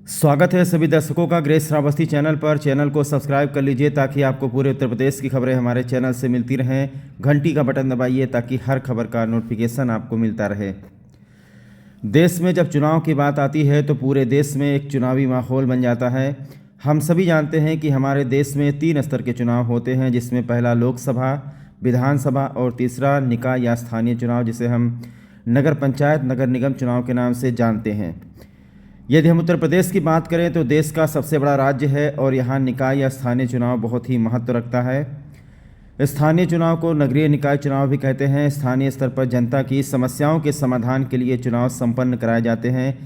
स्वागत है सभी दर्शकों का ग्रेस श्रावस्ती चैनल पर। चैनल को सब्सक्राइब कर लीजिए ताकि आपको पूरे उत्तर प्रदेश की खबरें हमारे चैनल से मिलती रहें। घंटी का बटन दबाइए ताकि हर खबर का नोटिफिकेशन आपको मिलता रहे। देश में जब चुनाव की बात आती है तो पूरे देश में एक चुनावी माहौल बन जाता है। हम सभी जानते हैं कि हमारे देश में 3 स्तर के चुनाव होते हैं, जिसमें पहला लोकसभा, विधानसभा और तीसरा निकाय या स्थानीय चुनाव, जिसे हम नगर पंचायत, नगर निगम चुनाव के नाम से जानते हैं। यदि हम उत्तर प्रदेश की बात करें तो देश का सबसे बड़ा राज्य है और यहाँ निकाय या स्थानीय चुनाव बहुत ही महत्व रखता है। स्थानीय चुनाव को नगरीय निकाय चुनाव भी कहते हैं। स्थानीय स्तर पर जनता की समस्याओं के समाधान के लिए चुनाव संपन्न कराए जाते हैं।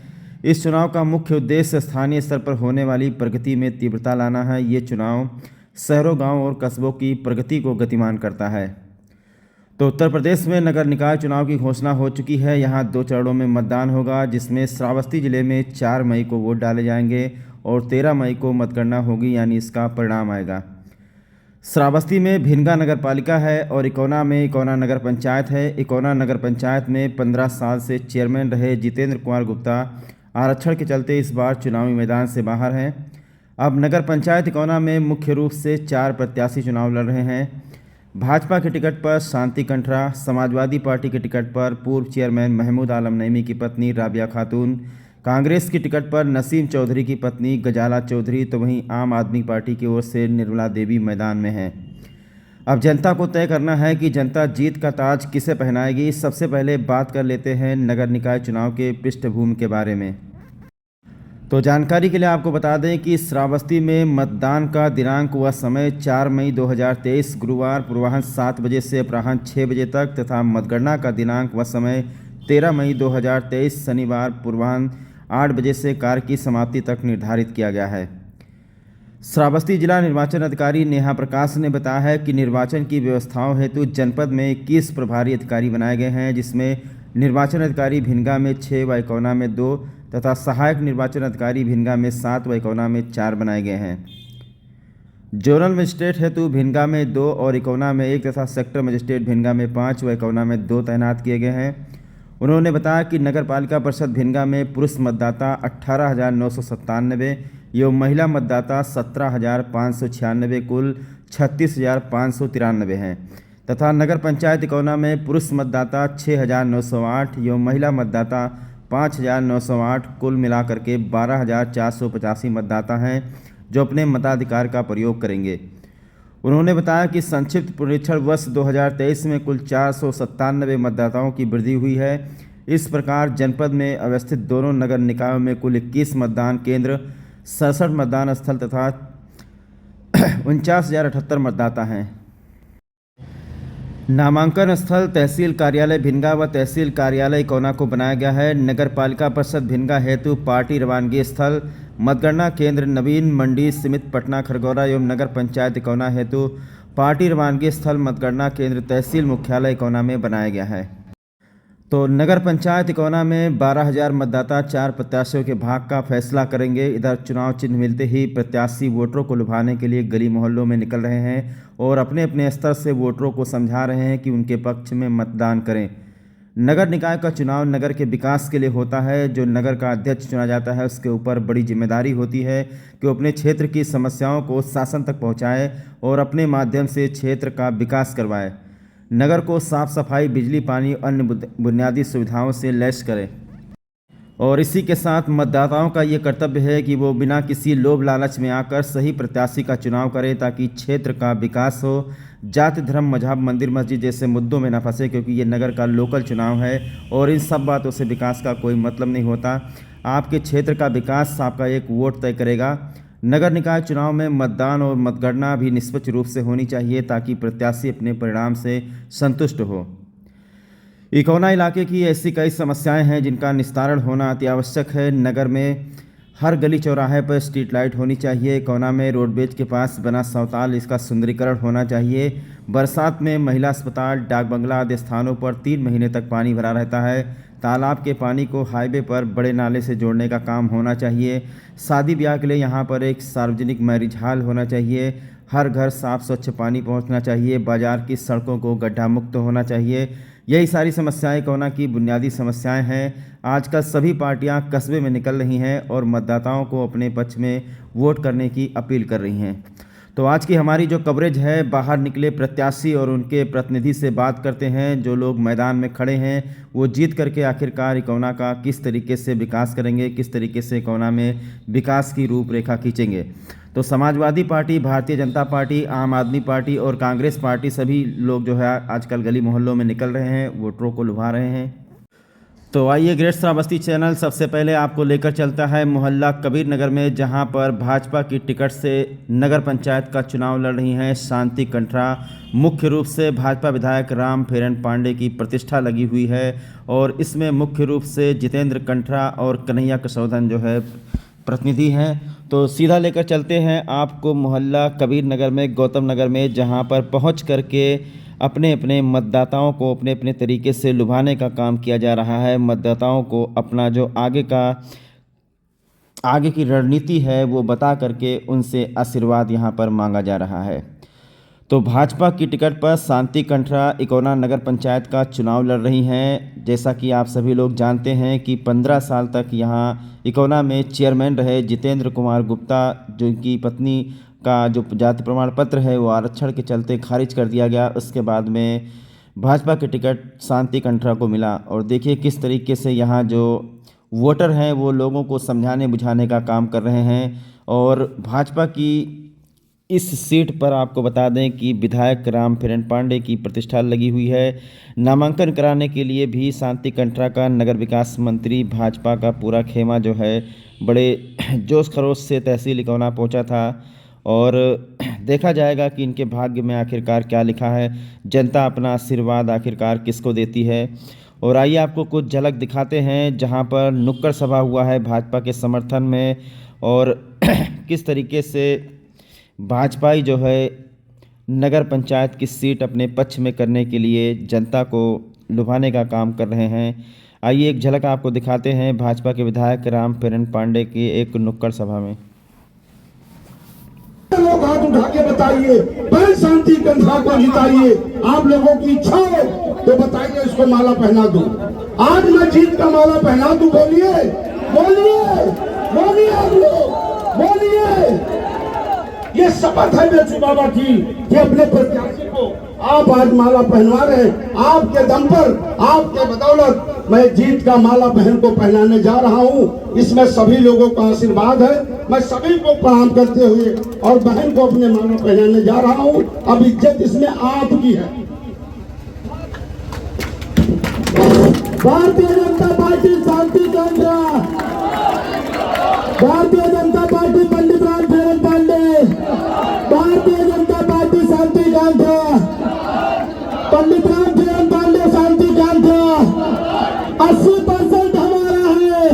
इस चुनाव का मुख्य उद्देश्य स्थानीय स्तर पर होने वाली प्रगति में तीव्रता लाना है। ये चुनाव शहरों, गाँव और कस्बों की प्रगति को गतिमान करता है। तो उत्तर प्रदेश में नगर निकाय चुनाव की घोषणा हो चुकी है। यहाँ 2 चरणों में मतदान होगा, जिसमें श्रावस्ती जिले में 4 मई को वोट डाले जाएंगे और 13 मई को मतगणना होगी, यानी इसका परिणाम आएगा। श्रावस्ती में भिनगा नगर पालिका है और इकोना में इकोना नगर पंचायत है। इकोना नगर पंचायत में 15 साल से चेयरमैन रहे जितेंद्र कुमार गुप्ता आरक्षण के चलते इस बार चुनावी मैदान से बाहर हैं। अब नगर पंचायत इकोना में मुख्य रूप से 4 प्रत्याशी चुनाव लड़ रहे हैं। भाजपा के टिकट पर शांति कंठरा, समाजवादी पार्टी के टिकट पर पूर्व चेयरमैन महमूद आलम नईमी की पत्नी राबिया खातून, कांग्रेस की टिकट पर नसीम चौधरी की पत्नी गजाला चौधरी, तो वहीं आम आदमी पार्टी की ओर से निर्मला देवी मैदान में हैं। अब जनता को तय करना है कि जनता जीत का ताज किसे पहनाएगी। सबसे पहले बात कर लेते हैं नगर निकाय चुनाव के पृष्ठभूमि के बारे में। तो जानकारी के लिए आपको बता दें कि श्रावस्ती में मतदान का दिनांक व समय 4 मई 2023 गुरुवार पूर्वाह्न 7 बजे से अपराह्न 6 बजे तक तथा मतगणना का दिनांक व समय 13 मई 2023 शनिवार पूर्वाह्न 8 बजे से कार्य की समाप्ति तक निर्धारित किया गया है। श्रावस्ती जिला निर्वाचन अधिकारी नेहा प्रकाश ने बताया है कि निर्वाचन की व्यवस्थाओं हेतु जनपद में 21 प्रभारी अधिकारी बनाए गए हैं, जिसमें निर्वाचन अधिकारी भिनगा में 6 व इकोना में 2 तथा सहायक निर्वाचन अधिकारी भिनगा में 7 व इकोना में 4 बनाए गए हैं। जोनल मजिस्ट्रेट हेतु भिनगा में 2 और इकोना में 1 तथा सेक्टर मजिस्ट्रेट भिनगा में 5 व इकोना में 2 तैनात किए गए हैं। उन्होंने बताया कि नगर पालिका परिषद भिनगा में पुरुष मतदाता 18,997 एवं महिला मतदाता 17,596, कुल 36,593 हैं तथा नगर पंचायत इकोना में पुरुष मतदाता 6,908 एवं महिला मतदाता 5,908, कुल मिलाकर के 12,485 मतदाता हैं जो अपने मताधिकार का प्रयोग करेंगे। उन्होंने बताया कि संक्षिप्त पुनरीक्षण वर्ष 2023 में कुल 497 मतदाताओं की वृद्धि हुई है। इस प्रकार जनपद में अवस्थित दोनों नगर निकायों में कुल 21 मतदान केंद्र, 67 मतदान स्थल तथा 49,078 मतदाता हैं। नामांकन स्थल तहसील कार्यालय भिनगा व तहसील कार्यालय इकोना को बनाया गया है। नगर पालिका परिषद भिनगा हेतु पार्टी रवानगी स्थल, मतगणना केंद्र नवीन मंडी समिति पटना खरगौरा एवं नगर पंचायत इकोना हेतु पार्टी रवानगी स्थल, मतगणना केंद्र तहसील मुख्यालय इकोना में बनाया गया है। तो नगर पंचायत इकोना में 12,000 मतदाता 4 प्रत्याशियों के भाग का फैसला करेंगे। इधर चुनाव चिन्ह मिलते ही प्रत्याशी वोटरों को लुभाने के लिए गली मोहल्लों में निकल रहे हैं और अपने अपने स्तर से वोटरों को समझा रहे हैं कि उनके पक्ष में मतदान करें। नगर निकाय का चुनाव नगर के विकास के लिए होता है। जो नगर का अध्यक्ष चुना जाता है उसके ऊपर बड़ी जिम्मेदारी होती है कि वो अपने क्षेत्र की समस्याओं को शासन तक पहुँचाए और अपने माध्यम से क्षेत्र का विकास करवाए। नगर को साफ सफाई, बिजली, पानी, अन्य बुनियादी सुविधाओं से लैस करें। और इसी के साथ मतदाताओं का ये कर्तव्य है कि वो बिना किसी लोभ लालच में आकर सही प्रत्याशी का चुनाव करें ताकि क्षेत्र का विकास हो। जाति, धर्म, मजहब, मंदिर, मस्जिद जैसे मुद्दों में न फंसे, क्योंकि ये नगर का लोकल चुनाव है और इन सब बातों से विकास का कोई मतलब नहीं होता। आपके क्षेत्र का विकास आपका एक वोट तय करेगा। नगर निकाय चुनाव में मतदान और मतगणना भी निष्पक्ष रूप से होनी चाहिए ताकि प्रत्याशी अपने परिणाम से संतुष्ट हो। इकोना इलाके की ऐसी कई समस्याएं हैं जिनका निस्तारण होना अति आवश्यक है। नगर में हर गली चौराहे पर स्ट्रीट लाइट होनी चाहिए। इकोना में रोडवेज के पास बना शौचालय, इसका सुंदरीकरण होना चाहिए। बरसात में महिला अस्पताल, डाक बंगला आदि स्थानों पर 3 महीने तक पानी भरा रहता है। तालाब के पानी को हाईवे पर बड़े नाले से जोड़ने का काम होना चाहिए। शादी ब्याह के लिए यहाँ पर एक सार्वजनिक मैरिज हॉल होना चाहिए। हर घर साफ स्वच्छ पानी पहुँचना चाहिए। बाजार की सड़कों को गड्ढा मुक्त होना चाहिए। यही सारी समस्याएं इकोना की बुनियादी समस्याएं हैं। आजकल सभी पार्टियां कस्बे में निकल रही हैं और मतदाताओं को अपने पक्ष में वोट करने की अपील कर रही हैं। तो आज की हमारी जो कवरेज है, बाहर निकले प्रत्याशी और उनके प्रतिनिधि से बात करते हैं। जो लोग मैदान में खड़े हैं वो जीत करके आखिरकार इकोना का किस तरीके से विकास करेंगे, किस तरीके से इकोना में विकास की रूपरेखा खींचेंगे। तो समाजवादी पार्टी, भारतीय जनता पार्टी, आम आदमी पार्टी और कांग्रेस पार्टी सभी लोग जो है आजकल गली मोहल्लों में निकल रहे हैं, वोटरों को लुभा रहे हैं। तो आइए, ग्रेट श्रावस्ती चैनल सबसे पहले आपको लेकर चलता है मोहल्ला कबीर नगर में, जहां पर भाजपा की टिकट से नगर पंचायत का चुनाव लड़ रही हैं शांति कंठरा। मुख्य रूप से भाजपा विधायक राम फेरन पांडे की प्रतिष्ठा लगी हुई है और इसमें मुख्य रूप से जितेंद्र कंठरा और कन्हैया कसौधन जो है प्रतिनिधि हैं। तो सीधा लेकर चलते हैं आपको मोहल्ला कबीर नगर में, गौतम नगर में, जहां पर पहुंच करके अपने अपने मतदाताओं को अपने अपने तरीके से लुभाने का काम किया जा रहा है। मतदाताओं को अपना जो आगे की रणनीति है वो बता करके उनसे आशीर्वाद यहां पर मांगा जा रहा है। तो भाजपा की टिकट पर शांति कंठरा इकोना नगर पंचायत का चुनाव लड़ रही हैं। जैसा कि आप सभी लोग जानते हैं कि 15 साल तक यहां इकोना में चेयरमैन रहे जितेंद्र कुमार गुप्ता, जिनकी पत्नी का जो जाति प्रमाण पत्र है वो आरक्षण के चलते खारिज कर दिया गया। उसके बाद में भाजपा की टिकट शांति कंठरा को मिला और देखिए किस तरीके से यहाँ जो वोटर हैं वो लोगों को समझाने बुझाने का काम कर रहे हैं। और भाजपा की इस सीट पर आपको बता दें कि विधायक राम फेरन पांडे की प्रतिष्ठा लगी हुई है। नामांकन कराने के लिए भी शांति कंठरा का नगर विकास मंत्री भाजपा का पूरा खेमा जो है बड़े जोश खरोश से तहसील इकोना पहुंचा था और देखा जाएगा कि इनके भाग्य में आखिरकार क्या लिखा है, जनता अपना आशीर्वाद आखिरकार किसको देती है। और आइए आपको कुछ झलक दिखाते हैं जहां पर नुक्कड़ सभा हुआ है भाजपा के समर्थन में और किस तरीके से भाजपाई जो है नगर पंचायत की सीट अपने पक्ष में करने के लिए जनता को लुभाने का काम कर रहे हैं। आइए एक झलक आपको दिखाते हैं भाजपा के विधायक राम फेरन पांडे की एक नुक्कड़ सभा में। लोग हाथ उठा के बताइए, पहले शांति कंठरा को जिताइए। आप लोगों की इच्छा हो तो बताइए, इसको माला पहना दूं। आज मैं जीत का माला पहना दूं। बोलिए बोलिए बोलिए, आप लोग बोलिए। ये शपथ है बेचू बाबा की कि अपने प्रत्याशी को आप आज माला पहनवा रहे हैं। आपके दम पर, आपके बदौलत मैं जीत का माला बहन को पहनाने जा रहा हूं। इसमें सभी लोगों का आशीर्वाद है। मैं सभी को प्रणाम करते हुए और बहन को अपने माला पहनाने जा रहा हूं। अब इज्जत इसमें आपकी है। भारतीय जनता पार्टी शांति कंठरा, भारतीय जनता पार्टी पंडित राम फेरन पांडे, भारतीय जनता पार्टी शांति कंठरा, पंडित राम फेरन पांडे शांति कंठरा। 80% हमारा है,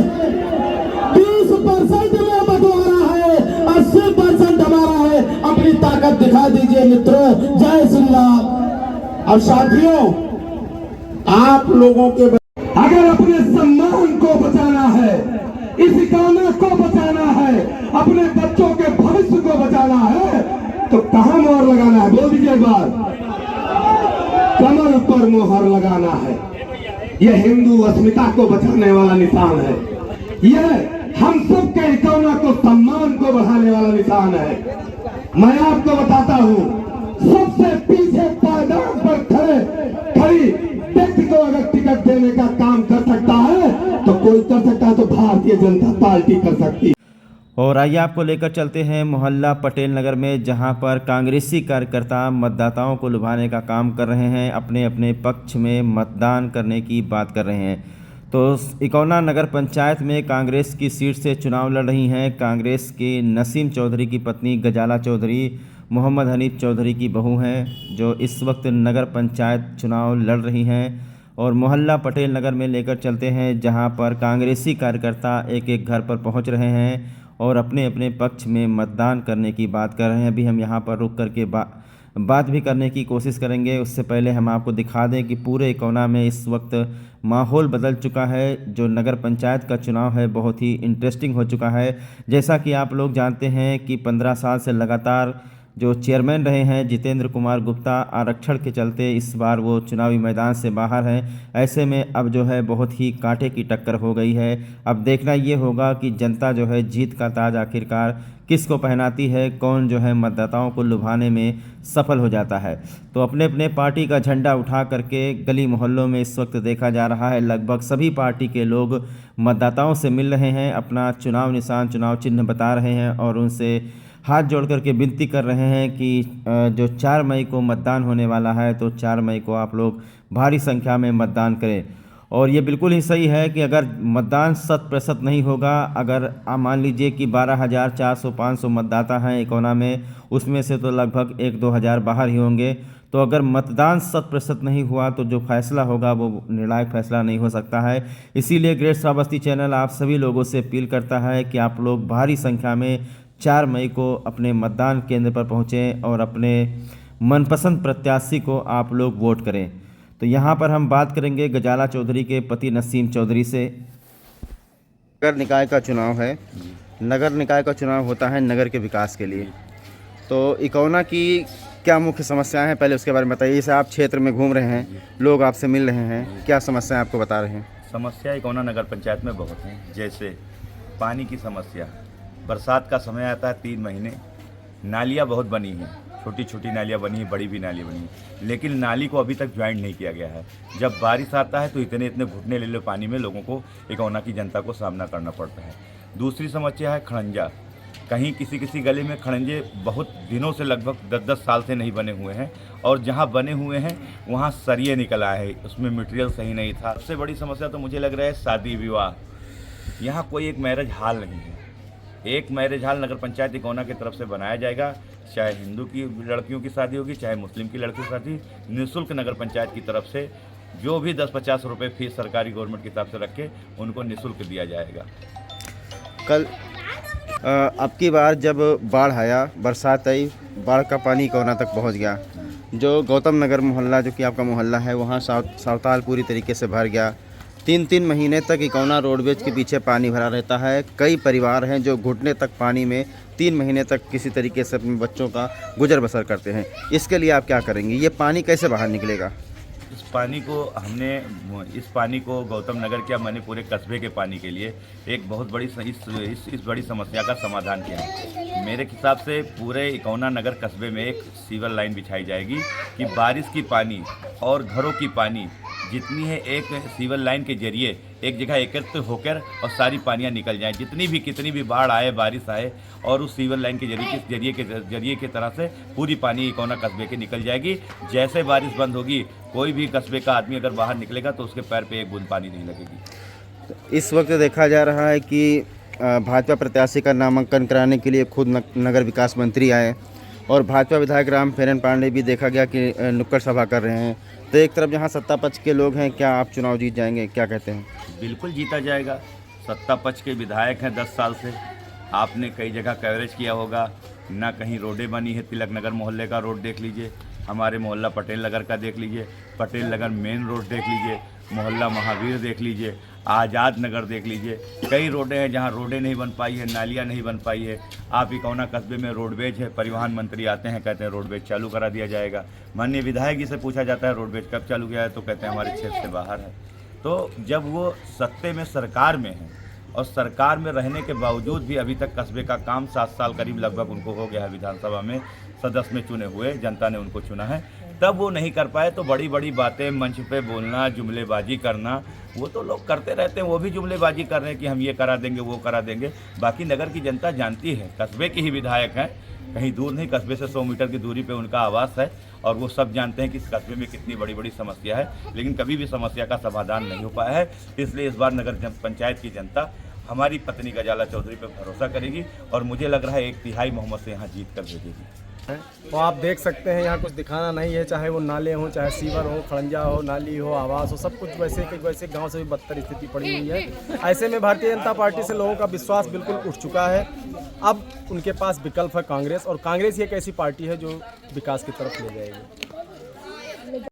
20% में बंटवारा है, 80% हमारा है। अपनी ताकत दिखा दीजिए मित्रों। जय श्री राम। अब साथियों, आप लोगों के अगर अपने सम्मान को बचाना है, इस इकोना को बचाना है, अपने बच्चों के भविष्य को बचाना है, तो कहां मोहर लगाना है? बोल दीजिए एक बार। कमर पर मोहर लगाना है। यह हिंदू अस्मिता को बचाने वाला निशान है। यह हम सब के इकोना को, सम्मान को बढ़ाने वाला निशान है। मैं आपको बताता हूं, सबसे पीछे पायदान पर खड़ी व्यक्ति को अगर टिकट देने का काम कर सकता है तो कोई कर सकता है, तो भारतीय जनता पार्टी कर सकती है। और आइए आपको लेकर चलते हैं मोहल्ला पटेल नगर में, जहां पर कांग्रेसी कार्यकर्ता मतदाताओं को लुभाने का काम कर रहे हैं, अपने अपने पक्ष में मतदान करने की बात कर रहे हैं। तो इकोना नगर पंचायत में कांग्रेस की सीट से चुनाव लड़ रही हैं कांग्रेस के नसीम चौधरी की पत्नी गजाला चौधरी, मोहम्मद हनीफ चौधरी की बहू हैं, जो इस वक्त नगर पंचायत चुनाव लड़ रही हैं। और मोहल्ला पटेल नगर में लेकर चलते हैं, जहां पर कांग्रेसी कार्यकर्ता एक एक घर पर पहुंच रहे हैं और अपने अपने पक्ष में मतदान करने की बात कर रहे हैं। अभी हम यहां पर रुक करके बात भी करने की कोशिश करेंगे। उससे पहले हम आपको दिखा दें कि पूरे इकोना में इस वक्त माहौल बदल चुका है। जो नगर पंचायत का चुनाव है बहुत ही इंटरेस्टिंग हो चुका है। जैसा कि आप लोग जानते हैं कि 15 साल से लगातार जो चेयरमैन रहे हैं जितेंद्र कुमार गुप्ता, आरक्षण के चलते इस बार वो चुनावी मैदान से बाहर हैं। ऐसे में अब जो है बहुत ही कांटे की टक्कर हो गई है। अब देखना ये होगा कि जनता जो है जीत का ताज आखिरकार किसको पहनाती है, कौन जो है मतदाताओं को लुभाने में सफल हो जाता है। तो अपने अपने पार्टी का झंडा उठा करके गली मोहल्लों में इस वक्त देखा जा रहा है लगभग सभी पार्टी के लोग मतदाताओं से मिल रहे हैं, अपना चुनाव निशान, चुनाव चिन्ह बता रहे हैं और उनसे हाथ जोड़ करके विनती कर रहे हैं कि जो 4 मई को मतदान होने वाला है तो 4 मई को आप लोग भारी संख्या में मतदान करें। और ये बिल्कुल ही सही है कि अगर मतदान 100% नहीं होगा, अगर आप मान लीजिए कि 12,400-500 मतदाता हैं इकोना में, उसमें से तो लगभग 1-2 हज़ार बाहर ही होंगे। तो अगर मतदान 100% नहीं हुआ तो जो फैसला होगा वो निर्णायक फैसला नहीं हो सकता है। इसीलिए ग्रेट श्रावस्ती चैनल आप सभी लोगों से अपील करता है कि आप लोग भारी संख्या में 4 मई को अपने मतदान केंद्र पर पहुँचें और अपने मनपसंद प्रत्याशी को आप लोग वोट करें। तो यहाँ पर हम बात करेंगे गजाला चौधरी के पति नसीम चौधरी से। नगर निकाय का चुनाव है, नगर निकाय का चुनाव होता है नगर के विकास के लिए। तो इकोना की क्या मुख्य समस्याएं हैं, पहले उसके बारे में बताइए। जैसे आप क्षेत्र में घूम रहे हैं, लोग आपसे मिल रहे हैं, क्या समस्याएं आपको बता रहे हैं? समस्या इकोना नगर पंचायत में बहुत हैं, जैसे पानी की समस्या। बरसात का समय आता है 3 महीने, नालियाँ बहुत बनी हैं, छोटी छोटी नालियाँ बनी हैं, बड़ी भी नाली बनी हैं, लेकिन नाली को अभी तक ज्वाइंट नहीं किया गया है। जब बारिश आता है तो इतने इतने घुटने ले लो पानी में लोगों को, इकोना की जनता को सामना करना पड़ता है। दूसरी समस्या है खड़ंजा। कहीं किसी किसी गली में खड़ंजे बहुत दिनों से, लगभग 10-10 साल से नहीं बने हुए हैं, और जहाँ बने हुए हैं वहाँ सरिये निकल आए हैं, उसमें मटेरियल सही नहीं था। सबसे बड़ी समस्या तो मुझे लग रहा है शादी विवाह। यहाँ कोई एक मैरिज हॉल नहीं है। एक मैरिज हॉल नगर पंचायत इकोना की तरफ से बनाया जाएगा, चाहे हिंदू की लड़कियों की शादी होगी, चाहे मुस्लिम की लड़की की शादी, निःशुल्क नगर पंचायत की तरफ से जो भी 10-50 रुपये फीस सरकारी गवर्नमेंट की तरफ से रख के उनको निःशुल्क दिया जाएगा। कल अब की बार जब बाढ़ आया, बरसात आई, बाढ़ का पानी इकोना तक पहुंच गया। जो गौतम नगर मोहल्ला, जो कि आपका मोहल्ला है, वहाँ सावताल पूरी तरीके से भर गया। 3-3 महीने तक इकोना रोडवेज के पीछे पानी भरा रहता है। कई परिवार हैं जो घुटने तक पानी में 3 महीने तक किसी तरीके से अपने बच्चों का गुजर बसर करते हैं। इसके लिए आप क्या करेंगे? ये पानी कैसे बाहर निकलेगा? इस पानी को गौतम नगर क्या, मैंने पूरे कस्बे के पानी के लिए एक बहुत बड़ी इस बड़ी समस्या का समाधान किया है। मेरे हिसाब से पूरे इकोना नगर कस्बे में एक सीवर लाइन बिछाई जाएगी कि बारिश की पानी और घरों की पानी जितनी है एक सीवर लाइन के जरिए एक जगह एकत्रित होकर और सारी पानियाँ निकल जाएं। कितनी भी बाढ़ आए, बारिश आए, और उस सीवर लाइन के जरिए के तरह से पूरी पानी इकोना कस्बे के निकल जाएगी। जैसे बारिश बंद होगी, कोई भी कस्बे का आदमी अगर बाहर निकलेगा तो उसके पैर पे एक बूंद पानी नहीं लगेगी। इस वक्त देखा जा रहा है कि भाजपा प्रत्याशी का नामांकन कराने के लिए खुद नगर विकास मंत्री आए और भाजपा विधायक राम फेरन पांडे भी देखा गया कि नुक्कड़ सभा कर रहे हैं। तो एक तरफ जहां सत्ता पक्ष के लोग हैं, क्या आप चुनाव जीत जाएंगे? क्या कहते हैं? बिल्कुल जीता जाएगा। सत्ता पक्ष के विधायक हैं 10 साल से। आपने कई जगह कवरेज किया होगा, ना कहीं रोडें बनी है। तिलक नगर मोहल्ले का रोड देख लीजिए, हमारे मोहल्ला पटेल नगर का देख लीजिए, पटेल नगर मेन रोड देख लीजिए, मोहल्ला महावीर देख लीजिए, आज़ाद नगर देख लीजिए। कई रोडें हैं जहां रोडें नहीं बन पाई है, नालियां नहीं बन पाई है। आप इकोना कस्बे में रोडवेज है, परिवहन मंत्री आते हैं, कहते हैं रोडवेज चालू करा दिया जाएगा। माननीय विधायक जी से पूछा जाता है रोडवेज कब चालू किया है, तो कहते हैं हमारे क्षेत्र से बाहर है। तो जब वो सत्ते में सरकार में है और सरकार में रहने के बावजूद भी अभी तक कस्बे का काम 7 साल करीब लगभग उनको हो गया है, विधानसभा में सदस्य में चुने हुए, जनता ने उनको चुना है, तब वो नहीं कर पाए। तो बड़ी बड़ी बातें मंच पे बोलना, जुमलेबाजी करना, वो तो लोग करते रहते हैं। वो भी जुमलेबाजी कर रहे हैं कि हम ये करा देंगे, वो करा देंगे। बाकी नगर की जनता जानती है, कस्बे के ही विधायक हैं, कहीं दूर नहीं, कस्बे से 100 मीटर की दूरी पे उनका आवास है, और वो सब जानते हैं कि इस कस्बे में कितनी बड़ी बड़ी समस्या है, लेकिन कभी भी समस्या का समाधान नहीं हो पाया है। इसलिए इस बार नगर पंचायत की जनता हमारी पत्नी गजाला चौधरी पर भरोसा करेगी, और मुझे लग रहा है 1/3 बहुमत से यहाँ जीत कर भेजेगी। तो आप देख सकते हैं यहाँ कुछ दिखाना नहीं है, चाहे वो नाले हों, चाहे सीवर हो, खड़ंजा हो, नाली हो, आवास हो, सब कुछ वैसे गांव से भी बदतर स्थिति पड़ी हुई है। ऐसे में भारतीय जनता पार्टी से लोगों का विश्वास बिल्कुल उठ चुका है। अब उनके पास विकल्प है कांग्रेस, और कांग्रेस ही एक ऐसी पार्टी है जो विकास की तरफ ले जाएगी।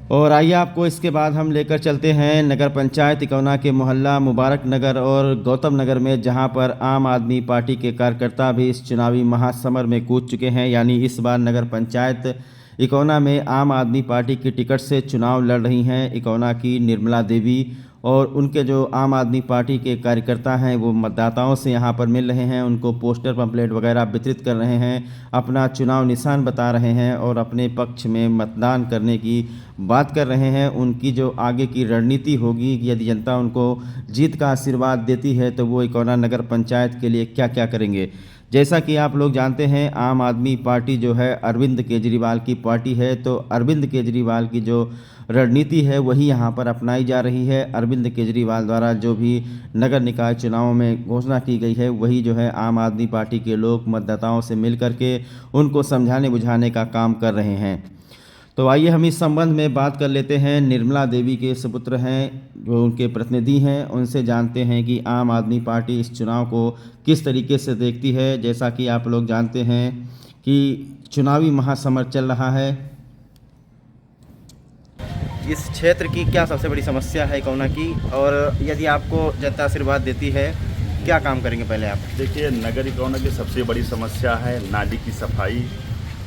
और आइए आपको इसके बाद हम लेकर चलते हैं नगर पंचायत इकौना के मोहल्ला मुबारक नगर और गौतम नगर में, जहां पर आम आदमी पार्टी के कार्यकर्ता भी इस चुनावी महासमर में कूद चुके हैं। यानी इस बार नगर पंचायत इकौना में आम आदमी पार्टी की टिकट से चुनाव लड़ रही हैं इकौना की निर्मला देवी, और उनके जो आम आदमी पार्टी के कार्यकर्ता हैं वो मतदाताओं से यहां पर मिल रहे हैं, उनको पोस्टर पंपलेट वगैरह वितरित कर रहे हैं, अपना चुनाव निशान बता रहे हैं और अपने पक्ष में मतदान करने की बात कर रहे हैं। उनकी जो आगे की रणनीति होगी, यदि जनता उनको जीत का आशीर्वाद देती है तो वो इकौना नगर पंचायत के लिए क्या क्या करेंगे। जैसा कि आप लोग जानते हैं, आम आदमी पार्टी जो है अरविंद केजरीवाल की पार्टी है, तो अरविंद केजरीवाल की जो रणनीति है वही यहाँ पर अपनाई जा रही है। अरविंद केजरीवाल द्वारा जो भी नगर निकाय चुनावों में घोषणा की गई है वही जो है आम आदमी पार्टी के लोग मतदाताओं से मिल करके उनको समझाने बुझाने का काम कर रहे हैं। तो आइए हम इस संबंध में बात कर लेते हैं। निर्मला देवी के सुपुत्र हैं जो उनके प्रतिनिधि हैं, उनसे जानते हैं कि आम आदमी पार्टी इस चुनाव को किस तरीके से देखती है। जैसा कि आप लोग जानते हैं कि चुनावी महासमर चल रहा है। इस क्षेत्र की क्या सबसे बड़ी समस्या है इकौना की, और यदि आपको जनता आशीर्वाद देती है क्या काम करेंगे पहले आप? देखिए, नगर इकौना की सबसे बड़ी समस्या है नाली की सफाई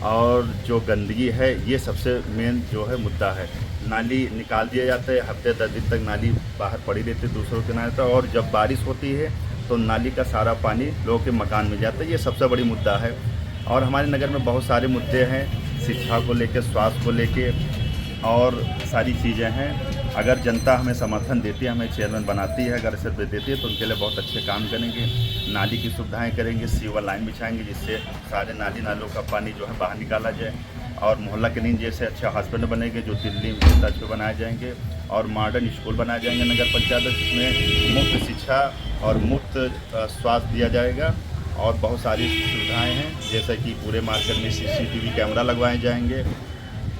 और जो गंदगी है, ये सबसे मेन जो है मुद्दा है। नाली निकाल दिया जाता है, हफ्ते 10 दिन तक नाली बाहर पड़ी रहती है दूसरों के नाले पर, और जब बारिश होती है तो नाली का सारा पानी लोगों के मकान में जाता है। ये सबसे बड़ी मुद्दा है। और हमारे नगर में बहुत सारे मुद्दे हैं, शिक्षा को लेकर, स्वास्थ्य को लेकर और सारी चीज़ें हैं। अगर जनता हमें समर्थन देती है, हमें चेयरमैन बनाती है, अगर इसे देती है तो उनके लिए बहुत अच्छे काम करेंगे। नाली की सुविधाएं करेंगे, सीवर लाइन बिछाएंगे जिससे सारे नाली नालों का पानी जो है बाहर निकाला जाए, और मोहल्ला क्लिनिक जैसे अच्छे हॉस्पिटल बनेंगे जो दिल्ली में तर्ज पे बनाए जाएंगे, और मॉडर्न स्कूल बनाए जाएंगे नगर पंचायत, जिसमें मुफ्त शिक्षा और मुफ्त स्वास्थ्य दिया जाएगा। और बहुत सारी सुविधाएँ हैं, जैसे कि पूरे मार्केट में CCTV कैमरा लगवाए जाएंगे,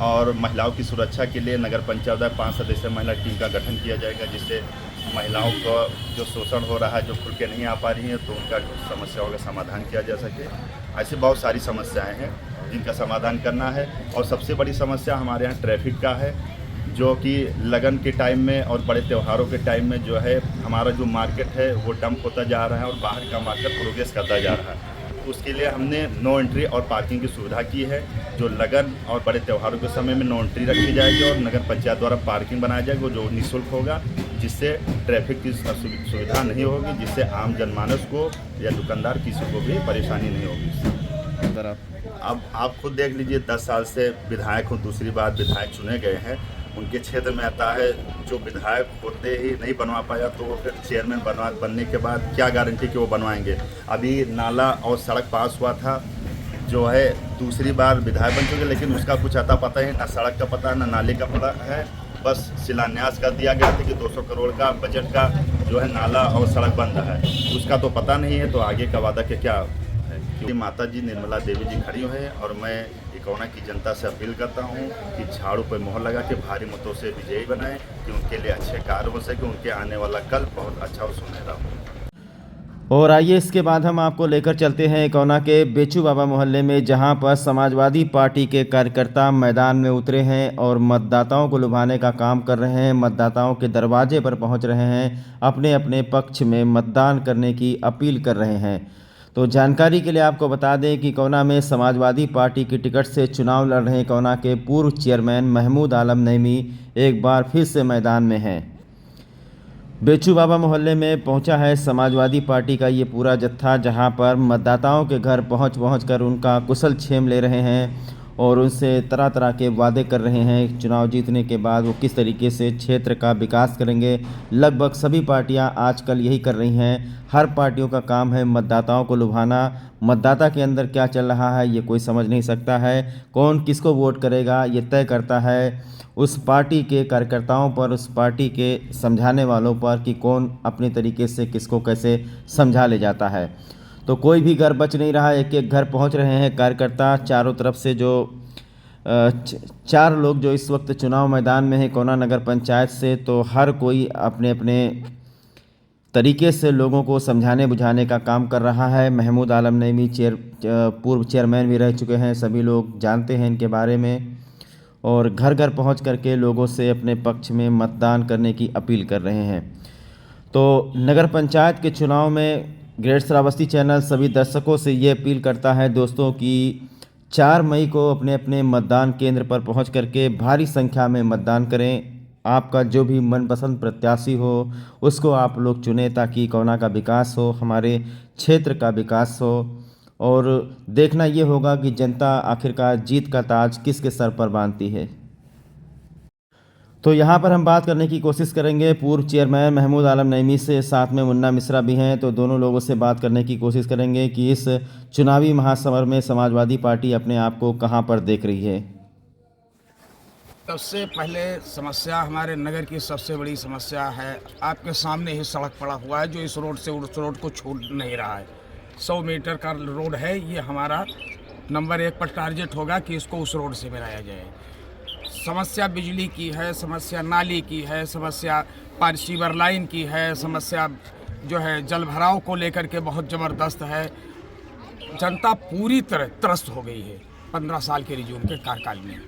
और महिलाओं की सुरक्षा के लिए नगर पंचायत में 5 सदस्यीय महिला टीम का गठन किया जाएगा, जिससे महिलाओं को जो शोषण हो रहा है, जो खुल के नहीं आ पा रही हैं, तो उनका समस्याओं का समाधान किया जा सके। ऐसी बहुत सारी समस्याएं हैं जिनका समाधान करना है। और सबसे बड़ी समस्या हमारे यहाँ ट्रैफिक का है, जो कि लगन के टाइम में और बड़े त्योहारों के टाइम में जो है हमारा जो मार्केट है वो डंप होता जा रहा है और बाहर का मार्केट प्रोग्रेस करता जा रहा है। उसके लिए हमने नो एंट्री और पार्किंग की सुविधा की है, जो लगन और बड़े त्योहारों के समय में नो एंट्री रखी जाएगी और नगर पंचायत द्वारा पार्किंग बनाया जाएगा जो निःशुल्क होगा, जिससे ट्रैफिक की सुविधा नहीं होगी, जिससे आम जनमानस को या दुकानदार किसी को भी परेशानी नहीं होगी। अब आप खुद देख लीजिए, 10 साल से विधायक हूँ, दूसरी बार विधायक चुने गए हैं। उनके क्षेत्र में आता है, जो विधायक होते ही नहीं बनवा पाया तो वो फिर चेयरमैन बनने के बाद क्या गारंटी कि वो बनवाएंगे। अभी नाला और सड़क पास हुआ था, जो है दूसरी बार विधायक बन चुके, लेकिन उसका कुछ अता पता है, ना सड़क का पता है, ना नाले का पता है। बस शिलान्यास कर दिया गया था कि 200 करोड़ का बजट का जो है नाला और सड़क बन रहा है, उसका तो पता नहीं है। तो आगे का वादा क्या है? क्योंकि माता जी निर्मला देवी जी खड़ी हुई हैं, और मैं इकौना की जनता से अपील करता हूं कि झाड़ू पर मोहर लगा के भारी मतों से विजयी बनाएं, कि उनके लिए अच्छे कार्य हो सके, उनके आने वाला कल बहुत अच्छा और सुनहरा हो। और आइए इसके बाद हम आपको लेकर चलते हैं इकौना के बेचू बाबा मोहल्ले में, जहां पर समाजवादी पार्टी के कार्यकर्ता मैदान में उतरे हैं और मतदाताओं को लुभाने का काम कर रहे हैं। मतदाताओं के दरवाजे पर पहुंच रहे हैं, अपने अपने पक्ष में मतदान करने की अपील कर रहे हैं। तो जानकारी के लिए आपको बता दें कि इकौना में समाजवादी पार्टी की टिकट से चुनाव लड़ रहे इकौना के पूर्व चेयरमैन महमूद आलम नईमी एक बार फिर से मैदान में हैं। बेचू बाबा मोहल्ले में पहुंचा है समाजवादी पार्टी का ये पूरा जत्था, जहां पर मतदाताओं के घर पहुंच कर उनका कुशल क्षेम ले रहे हैं और उनसे तरह तरह के वादे कर रहे हैं। चुनाव जीतने के बाद वो किस तरीके से क्षेत्र का विकास करेंगे। लगभग सभी पार्टियां आजकल यही कर रही हैं। हर पार्टियों का काम है मतदाताओं को लुभाना। मतदाता के अंदर क्या चल रहा है ये कोई समझ नहीं सकता है। कौन किसको वोट करेगा ये तय करता है उस पार्टी के कार्यकर्ताओं पर, उस पार्टी के समझाने वालों पर कि कौन अपने तरीके से किसको कैसे समझा ले जाता है। तो कोई भी घर बच नहीं रहा, एक एक घर पहुंच रहे हैं कार्यकर्ता। चारों तरफ से जो 4 लोग जो इस वक्त चुनाव मैदान में हैं इकौना नगर पंचायत से, तो हर कोई अपने अपने तरीके से लोगों को समझाने बुझाने का काम कर रहा है। महमूद आलम नईमी पूर्व चेयरमैन भी रह चुके हैं, सभी लोग जानते हैं इनके बारे में। और घर घर पहुंच करके लोगों से अपने पक्ष में मतदान करने की अपील कर रहे हैं। तो नगर पंचायत के चुनाव में ग्रेट श्रावस्ती चैनल सभी दर्शकों से ये अपील करता है दोस्तों कि 4 मई को अपने अपने मतदान केंद्र पर पहुंच करके भारी संख्या में मतदान करें। आपका जो भी मनपसंद प्रत्याशी हो उसको आप लोग चुनें ताकि कोना का विकास हो, हमारे क्षेत्र का विकास हो। और देखना ये होगा कि जनता आखिरकार जीत का ताज किसके सर पर बांधती है। तो यहाँ पर हम बात करने की कोशिश करेंगे पूर्व चेयरमैन महमूद आलम नईमी से, साथ में मुन्ना मिश्रा भी हैं। तो दोनों लोगों से बात करने की कोशिश करेंगे कि इस चुनावी महासमर में समाजवादी पार्टी अपने आप को कहाँ पर देख रही है। सबसे पहले समस्या हमारे नगर की सबसे बड़ी समस्या है, आपके सामने ही सड़क पड़ा हुआ है जो इस रोड से उस रोड को छोड़ नहीं रहा है। 100 मीटर का रोड है, ये हमारा नंबर 1 पर टारगेट होगा कि इसको उस रोड से बनाया जाए। समस्या बिजली की है, समस्या नाली की है, समस्या सीवर लाइन की है, समस्या जो है जल भराव को लेकर के बहुत ज़बरदस्त है। जनता पूरी तरह त्रस्त हो गई है 15 साल के रिज्यूम के कार्यकाल में।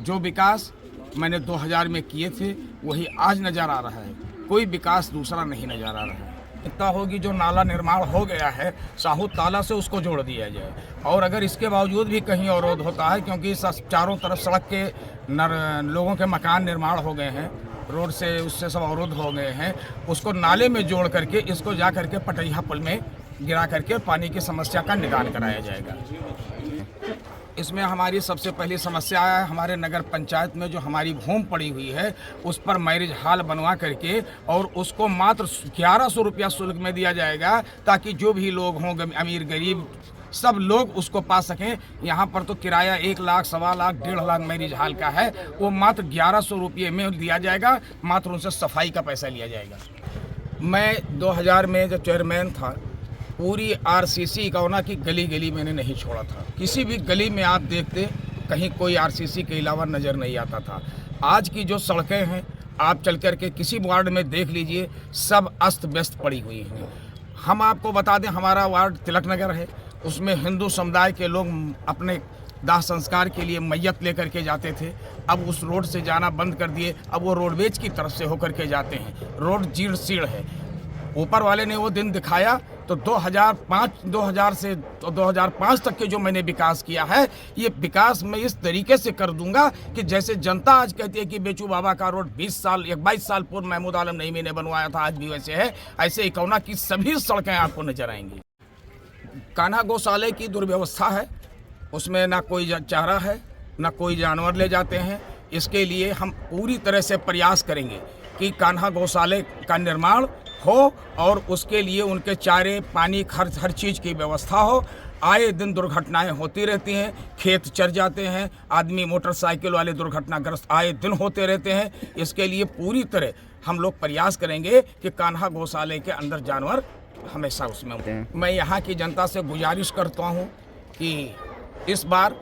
जो विकास मैंने 2000 में किए थे वही आज नज़र आ रहा है, कोई विकास दूसरा नहीं नज़र आ रहा है। इतना होगी जो नाला निर्माण हो गया है साहू ताला से उसको जोड़ दिया जाए। और अगर इसके बावजूद भी कहीं अवरोध होता है, क्योंकि चारों तरफ सड़क के लोगों के मकान निर्माण हो गए हैं, रोड से उससे सब अवरोध हो गए हैं, उसको नाले में जोड़ करके इसको जा करके पटैया पुल में गिरा करके पानी की समस्या का निदान कराया जाएगा। इसमें हमारी सबसे पहली समस्या है, हमारे नगर पंचायत में जो हमारी भूमि पड़ी हुई है उस पर मैरिज हॉल बनवा करके और उसको मात्र 1100 रुपया शुल्क में दिया जाएगा, ताकि जो भी लोग हों अमीर गरीब सब लोग उसको पा सकें। यहाँ पर तो किराया 1 लाख, 1.25 लाख, 1.5 लाख मैरिज हॉल का है, वो मात्र 1100 रुपये में दिया जाएगा, मात्र उनसे सफाई का पैसा लिया जाएगा। मैं 2000 में जब चेयरमैन था पूरी आरसीसी कोना की गली गली मैंने नहीं छोड़ा था। किसी भी गली में आप देखते कहीं कोई आरसीसी के अलावा नज़र नहीं आता था। आज की जो सड़कें हैं आप चल कर के किसी वार्ड में देख लीजिए, सब अस्त व्यस्त पड़ी हुई हैं। हम आपको बता दें, हमारा वार्ड तिलक नगर है, उसमें हिंदू समुदाय के लोग अपने दाह संस्कार के लिए मैयत लेकर के जाते थे। अब उस रोड से जाना बंद कर दिए, अब वो रोडवेज की तरफ से होकर के जाते हैं। रोड जीर्ण शीर्ण है। ऊपर वाले ने वो दिन दिखाया तो 2000 से 2005 तक के जो मैंने विकास किया है, ये विकास मैं इस तरीके से कर दूंगा कि जैसे जनता आज कहती है कि बेचू बाबा का रोड 22 साल पूर्व महमूद आलम नईमी ने बनवाया था, आज भी वैसे है, ऐसे ही कोना की सभी सड़कें आपको नजर आएंगी। कान्हा गौशाले की दुर्व्यवस्था है, उसमें ना कोई चारा है ना कोई जानवर ले जाते हैं। इसके लिए हम पूरी तरह से प्रयास करेंगे कि कान्हा गौशाले का निर्माण हो और उसके लिए उनके चारे पानी हर चीज़ की व्यवस्था हो। आए दिन दुर्घटनाएं होती रहती हैं, खेत चर जाते हैं, आदमी मोटरसाइकिल वाले दुर्घटनाग्रस्त आए दिन होते रहते हैं। इसके लिए पूरी तरह हम लोग प्रयास करेंगे कि कान्हा गौशाले के अंदर जानवर हमेशा उसमें होते हैं। मैं यहाँ की जनता से गुजारिश करता हूँ कि इस बार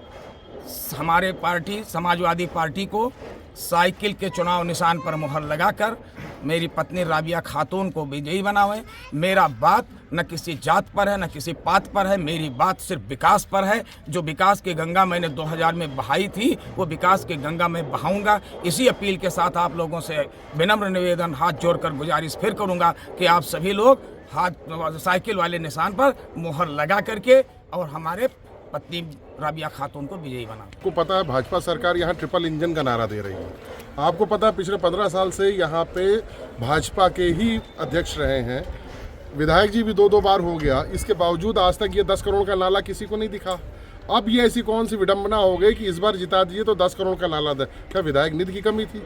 हमारे पार्टी समाजवादी पार्टी को साइकिल के चुनाव निशान पर मुहर लगाकर मेरी पत्नी राबिया खातून को विजयी बनावें। मेरा बात न किसी जात पर है न किसी पात पर है, मेरी बात सिर्फ विकास पर है। जो विकास की गंगा मैंने 2000 में बहाई थी वो विकास की गंगा में बहाऊंगा। इसी अपील के साथ आप लोगों से विनम्र निवेदन हाथ जोड़कर गुजारिश फिर करूंगा कि आप सभी लोग हाथ साइकिल वाले निशान पर मुहर लगा करके और हमारे पत्नी राबिया खातून को विजयी बना। आपको पता है भाजपा सरकार यहाँ ट्रिपल इंजन का नारा दे रही है। आपको पता है पिछले 15 साल से यहाँ पे भाजपा के ही अध्यक्ष रहे हैं, विधायक जी भी 2 बार हो गया, इसके बावजूद आज तक ये 10 करोड़ का नाला किसी को नहीं दिखा। अब ये ऐसी कौन सी विडंबना हो गई कि इस बार जिता दिए तो 10 करोड़ का नाला दे? क्या विधायक निधि की कमी थी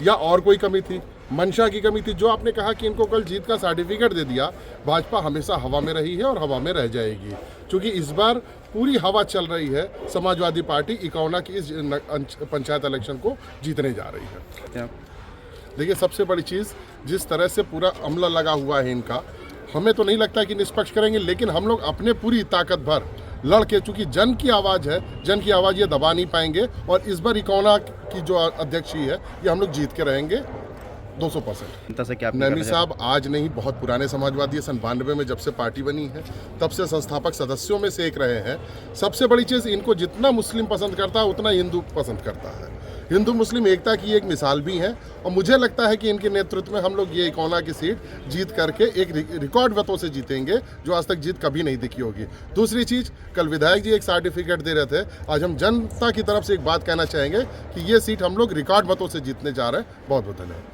या और कोई कमी थी, मंशा की कमी थी? जो आपने कहा कि इनको कल जीत का सर्टिफिकेट दे दिया, भाजपा हमेशा हवा में रही है और हवा में रह जाएगी, क्योंकि इस बार पूरी हवा चल रही है। समाजवादी पार्टी इकौना की इस पंचायत इलेक्शन को जीतने जा रही है। देखिए, सबसे बड़ी चीज़ जिस तरह से पूरा अमला लगा हुआ है इनका, हमें तो नहीं लगता कि निष्पक्ष करेंगे, लेकिन हम लोग अपने पूरी ताकत भर लड़के, चूंकि जन की आवाज़ है, जन की आवाज़ ये दबा नहीं पाएंगे। और इस बार इकौना की जो अध्यक्ष ही है ये हम लोग जीत के रहेंगे 200%। नईमी साहब आज नहीं, बहुत पुराने समाजवादी है। 92 में जब से पार्टी बनी है तब से संस्थापक सदस्यों में से एक रहे हैं। सबसे बड़ी चीज़, इनको जितना मुस्लिम पसंद करता है उतना हिंदू पसंद करता है। हिंदू मुस्लिम एकता की एक मिसाल भी हैं और मुझे लगता है कि इनके नेतृत्व में हम लोग ये इकोना की सीट जीत करके एक रिकॉर्ड मतों से जीतेंगे, जो आज तक जीत कभी नहीं दिखी होगी। दूसरी चीज़, कल विधायक जी एक सर्टिफिकेट दे रहे थे, आज हम जनता की तरफ से एक बात कहना चाहेंगे कि ये सीट हम लोग रिकॉर्ड मतों से जीतने जा रहे हैं। बहुत बहुत धन्यवाद।